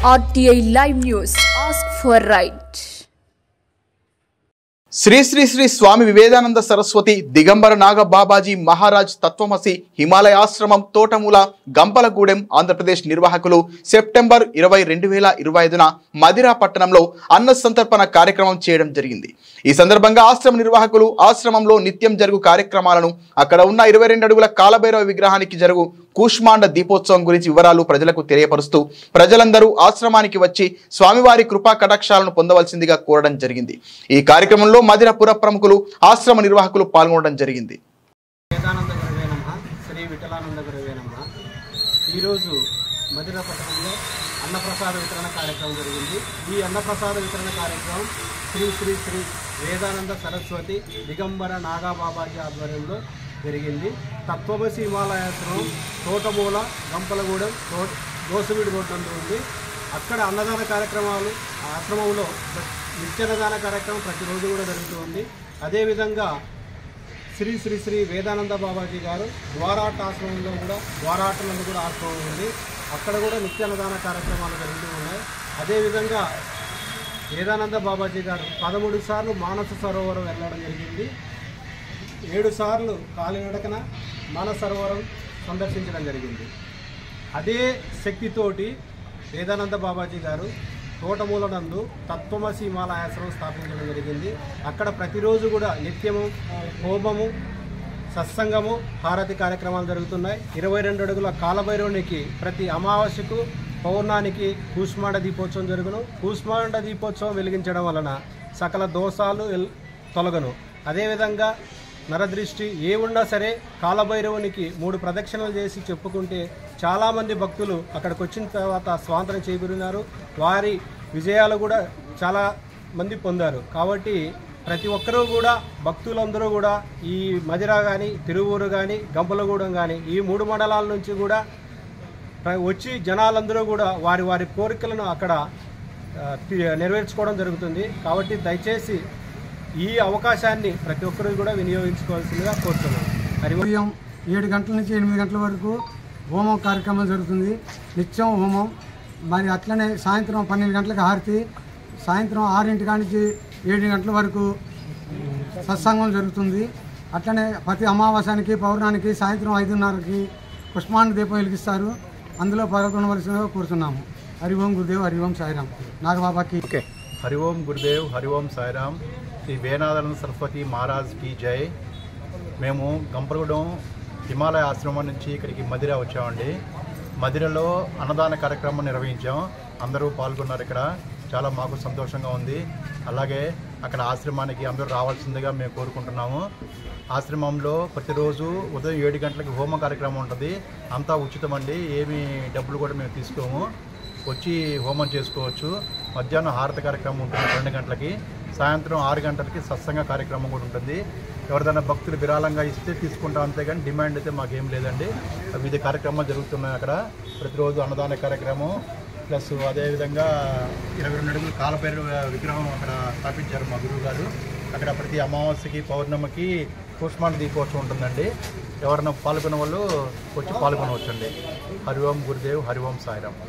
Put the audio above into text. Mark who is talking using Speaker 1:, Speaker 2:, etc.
Speaker 1: RTI Live News. Ask for right.
Speaker 2: Shri Shri Shri Swami Vivekananda Saraswati దిగంబర నాగ బాబాజీ మహారాజ్ తత్వమసి హిమాలయ ఆశ్రమం తోటమూల గంపలగూడెం ఆంధ్రప్రదేశ్ నిర్వాహకులు సెప్టెంబర్ 20, 2025న మదిరా పట్టణంలో అన్న సంతర్పణ కార్యక్రమం చేయడం జరిగింది. ఈ సందర్భంగా ఆశ్రమ నిర్వాహకులు ఆశ్రమంలో నిత్యం జరుగు కార్యక్రమాలను, అక్కడ ఉన్న 22 అడుగుల కాలభైరవ విగ్రహానికి జరుగు కూష్మాండ దీపోత్సవం గురించి వివరాలు ప్రజలకు తెలియపరుస్తూ ప్రజలందరూ ఆశ్రమానికి వచ్చి స్వామివారి కృపా కటాక్షాలను పొందవలసిందిగా కోరడం జరిగింది. ఈ కార్యక్రమంలో మదిర పుర ప్రముఖులు, ఆశ్రమ నిర్వాహకులు పాల్గొనడం జరిగింది.
Speaker 3: శ్రీ విఠలానంద గురువే నమః. ఈరోజు మదిర పట్టణంలో అన్నప్రసాద వితరణ కార్యక్రమం జరిగింది. ఈ అన్నప్రసాద వితరణ కార్యక్రమం శ్రీ శ్రీ శ్రీ వేదానంద సరస్వతి దిగంబర నాగా బాబాజీ ఆధ్వర్యంలో జరిగింది. తత్వమసి హిమాలయాశ్రమం తోటమూల గంపలగూడెం దోసవీడి రోడ్ నందు ఉంది. అక్కడ అన్నదాన కార్యక్రమాలు ఆశ్రమంలో నిత్యాన్నదాన కార్యక్రమం ప్రతిరోజు కూడా జరుగుతుంది. అదేవిధంగా శ్రీ శ్రీ శ్రీ వేదానంద బాబాజీ గారు ద్వారాట ఆశ్రమంలో కూడా ద్వారాటనందు కూడా ఆశ్రమం ఉంది. అక్కడ కూడా నిత్యాన్నదాన కార్యక్రమాలు జరుగుతూ ఉన్నాయి. అదేవిధంగా వేదానంద బాబాజీ గారు 13 సార్లు మానస సరోవరం వెళ్ళడం జరిగింది. 7 సార్లు కాలినడకన మానస సరోవరం సందర్శించడం జరిగింది. అదే శక్తితోటి వేదానంద బాబాజీ గారు తోటమూలనందు తత్వమసి హిమాలయాశ్రమం స్థాపించడం జరిగింది. అక్కడ ప్రతిరోజు కూడా నిత్యము హోమము, సత్సంగము, హారతి కార్యక్రమాలు జరుగుతున్నాయి. 22 అడుగుల కాలభైరవునికి ప్రతి అమావాస్యకు పౌర్ణానికి కూష్మాండ దీపోత్సవం జరుగును. కూష్మాండ దీపోత్సవం వెలిగించడం వలన సకల దోషాలు తొలగను. అదేవిధంగా నరదృష్టి ఏ ఉన్నా సరే కాలభైరవునికి 3 ప్రదక్షిణలు చేసి చెప్పుకుంటే చాలామంది భక్తులు అక్కడికి వచ్చిన తర్వాత స్వాతంత్రం చేకూరినారు. వారి విజయాలు కూడా చాలా మంది పొందారు. కాబట్టి ప్రతి ఒక్కరూ కూడా భక్తులందరూ కూడా ఈ మదిర కానీ, తిరువూరు కానీ, గంపలగూడెం కానీ ఈ 3 మండలాల నుంచి కూడా వచ్చి జనాలందరూ కూడా వారి వారి కోరికలను అక్కడ నెరవేర్చుకోవడం జరుగుతుంది. కాబట్టి దయచేసి ఈ అవకాశాన్ని ప్రతి ఒక్కరూ కూడా వినియోగించుకోవాల్సిందిగా కోరుతున్నాను.
Speaker 4: ఉదయం 7 గంటల నుంచి 8 గంటల వరకు హోమం కార్యక్రమం జరుగుతుంది. నిత్యం హోమం. మరి అట్లనే సాయంత్రం 12 గంటలకు హారతి, సాయంత్రం 6 నుంచి 7 గంటల వరకు సత్సంగం జరుగుతుంది. అట్లనే ప్రతి అమావాస్యానికి పౌర్ణానికి సాయంత్రం 5:30కి పుష్పాండ దీపం వెలిగిస్తారు. అందులో పాల్గొనవలసిందిగా కోరుతున్నాము. హరి ఓం గురుదేవ్, హరి ఓం సాయిరామ్. నాగబాబాకి
Speaker 5: హరి ఓం గురుదేవ్, హరి ఓం సాయిరామ్. శ్రీ వేదానంద సరస్వతి మహారాజ్ కి జై. మేము గంపలగూడెం హిమాలయ ఆశ్రమం నుంచి ఇక్కడికి మదిర వచ్చామండి. మదిరలో అన్నదాన కార్యక్రమం నిర్వహించాం. అందరూ పాల్గొన్నారు. ఇక్కడ చాలా మాకు సంతోషంగా ఉంది. అలాగే అక్కడ ఆశ్రమానికి అందరూ రావాల్సిందిగా మేము కోరుకుంటున్నాము. ఆశ్రమంలో ప్రతిరోజు ఉదయం 7 గంటలకి హోమ కార్యక్రమం ఉంటుంది. అంతా ఉచితమండి, ఏమీ డబ్బులు కూడా మేము తీసుకోము. వచ్చి హోమం చేసుకోవచ్చు. మధ్యాహ్నం హారతి కార్యక్రమం ఉంటుంది 2 గంటలకి. సాయంత్రం 6 గంటలకి సత్సంగ కార్యక్రమం కూడా ఉంటుంది. ఎవరిదైనా భక్తులు విరాళంగా ఇస్తే తీసుకుంటాం, అంతేగాని డిమాండ్ అయితే మాకేం లేదండి. వివిధ కార్యక్రమాలు జరుగుతున్నాయి అక్కడ. ప్రతిరోజు అన్నదాన కార్యక్రమం ప్లస్ అదేవిధంగా 22 అడుగుల కాలభైరవ విగ్రహం అక్కడ స్థాపించారు మా గురువు గారు. అక్కడ ప్రతి అమావాస్యకి పౌర్ణమికి కూష్మాండ దీపోత్సవం ఉంటుందండి. ఎవరైనా పాల్గొనే వాళ్ళు వచ్చి పాల్గొనవచ్చండి. హరి ఓం గురుదేవ్, హరి ఓం సాయిరామ్.